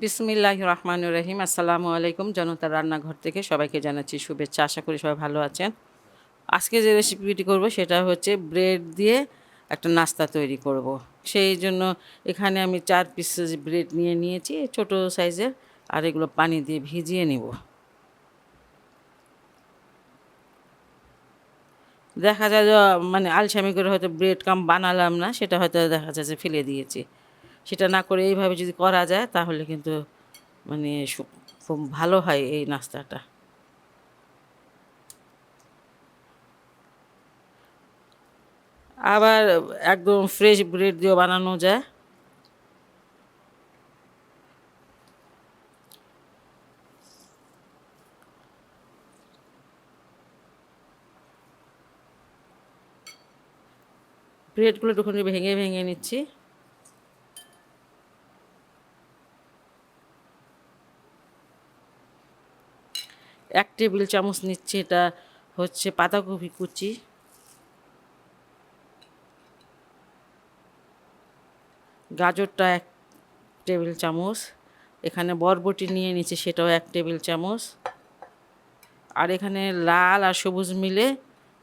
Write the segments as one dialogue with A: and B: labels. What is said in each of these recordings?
A: বিসমিল্লাহির রহমানির রহিম। আসসালামু আলাইকুম। জনতার রান্নাঘর থেকে সবাইকে জানাচ্ছি শুভেচ্ছা। আশা করি সবাই ভালো আছেন। আজকে যে রেসিপিটি করব সেটা হচ্ছে ব্রেড দিয়ে একটা নাস্তা তৈরি করব। সেই জন্য এখানে আমি 4 পিস ব্রেড নিয়ে নিয়েছি ছোট সাইজের, আর এগুলো পানি দিয়ে ভিজিয়ে নিব। দেখা যায় যে মানে আলসামি করে হয়তো ব্রেড ক্রাম্ব বানালাম না, সেটা হয়তো দেখা যায় যে ফেলে দিয়েছি। সেটা না করে এইভাবে যদি করা যায় তাহলে কিন্তু মানে খুব ভালো হয় এই নাস্তাটা। আবার একদম ফ্রেশ ব্রেড দিয়েও বানানো যায়। ব্রেডগুলো একটুখানি ভেঙে ভেঙে নিচ্ছি। এক টেবিল চামচ নিচ্ছি, এটা হচ্ছে পাতাকপি কুচি। গাজরটা 1 টেবিল চামচ। এখানে বরবটি নিয়ে নিচ্ছি, সেটাও 1 টেবিল চামচ। আর এখানে লাল আর সবুজ মিলে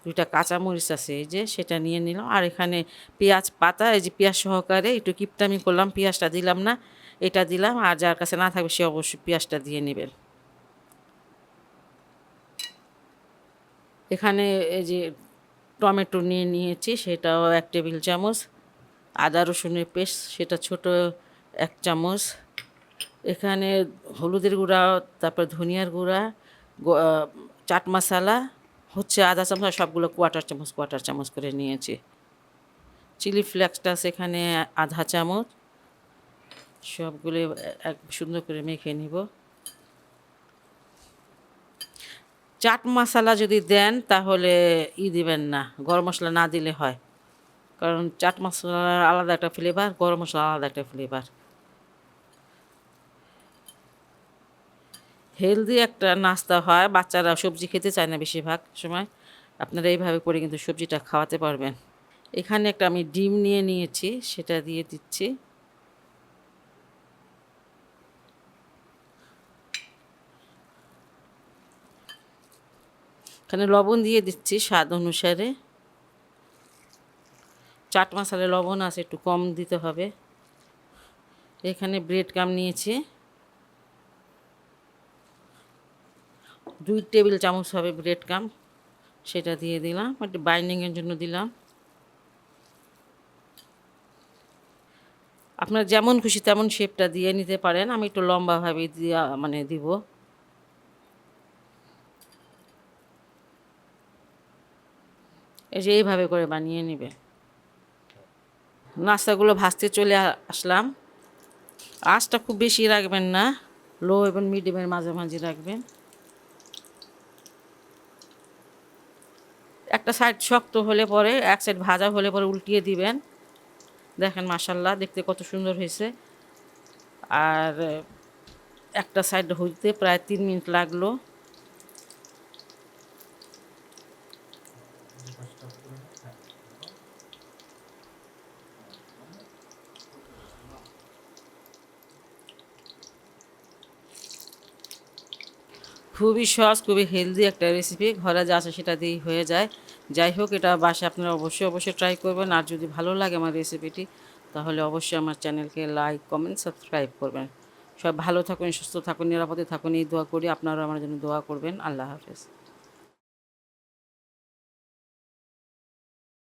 A: 2টা কাঁচামরিচ আছে, এই যে সেটা নিয়ে নিলাম। আর এখানে পেঁয়াজ পাতা, এই যে পেঁয়াজ সহকারে একটু কিপটামি করলাম, পেঁয়াজটা দিলাম না, এটা দিলাম। আর যার কাছে না থাকবে সে অবশ্যই পেঁয়াজটা দিয়ে নেবেন। এখানে এই যে টমেটো নিয়ে নিয়েছি, সেটাও 1 টেবিল চামচ। আদা রসুনের পেস্ট, সেটা ছোট 1 চামচ। এখানে হলুদের গুঁড়া, তারপর ধনিয়ার গুঁড়া, চাট মশলা হচ্ছে আধা চামচ, আর সবগুলো কোয়ার্টার চামচ করে নিয়েছি। চিলি ফ্লেক্সটা সেখানে আধা চামচ। সবগুলো এক সুন্দর করে মেখে নিব। চাট মশলা যদি দেন তাহলে দিবেন না, গরম মশলা না দিলে হয়। কারণ চাট মশলার আলাদা একটা ফ্লেভার, গরম মশলা আলাদা একটা ফ্লেভার। হেলদি একটা নাস্তা হয়, বাচ্চারা সবজি খেতে চায় না বেশিরভাগ সময়। আপনারা এইভাবে করে কিন্তু সবজিটা খাওয়াতে পারবেন। এখানে একটা আমি ডিম নিয়ে নিয়েছি, সেটা দিয়ে দিচ্ছি। এখানে লবণ দিয়ে দিচ্ছি স্বাদ অনুসারে। চাট মশলায় লবণ আছে, একটু কম দিতে হবে। এখানে ব্রেড ক্রাম্ব নিয়েছি, 2 টেবিল চামচ হবে ব্রেড ক্রাম্ব, সেটা দিয়ে দিলাম, একটু বাইন্ডিংয়ের জন্য দিলাম। আপনার যেমন খুশি তেমন শেপটা দিয়ে নিতে পারেন, আমি একটু লম্বাভাবে দিয়া মানে দিব। এই যে এইভাবে করে বানিয়ে নেবে। নাস্তাগুলো ভাজতে চলে আসলাম। আঁচটা খুব বেশি রাখবেন না, লো এবং মিডিয়ামের মাঝামাঝি রাখবেন। একটা সাইড শক্ত হলে পরে, এক সাইড ভাজা হলে পরে উল্টিয়ে দিবেন। দেখেন মাশাল্লাহ দেখতে কত সুন্দর হয়েছে। আর একটা সাইড হইতে প্রায় 3 মিনিট লাগলো। খুবই সহজ, খুবই হেলদি একটা রেসিপি, ঘরে যা আছে সেটা দিয়েই হয়ে যায়। যাই হোক, এটা বাসায় আপনারা অবশ্যই ট্রাই করবেন। আর যদি ভালো লাগে আমার রেসিপিটি, তাহলে অবশ্যই আমার চ্যানেলকে লাইক কমেন্ট সাবস্ক্রাইব করবেন। সব ভালো থাকুন, সুস্থ থাকুন, নিরাপদে থাকুন, এই দোয়া করি। আপনারাও আমার জন্য দোয়া করবেন। আল্লাহ হাফেজ।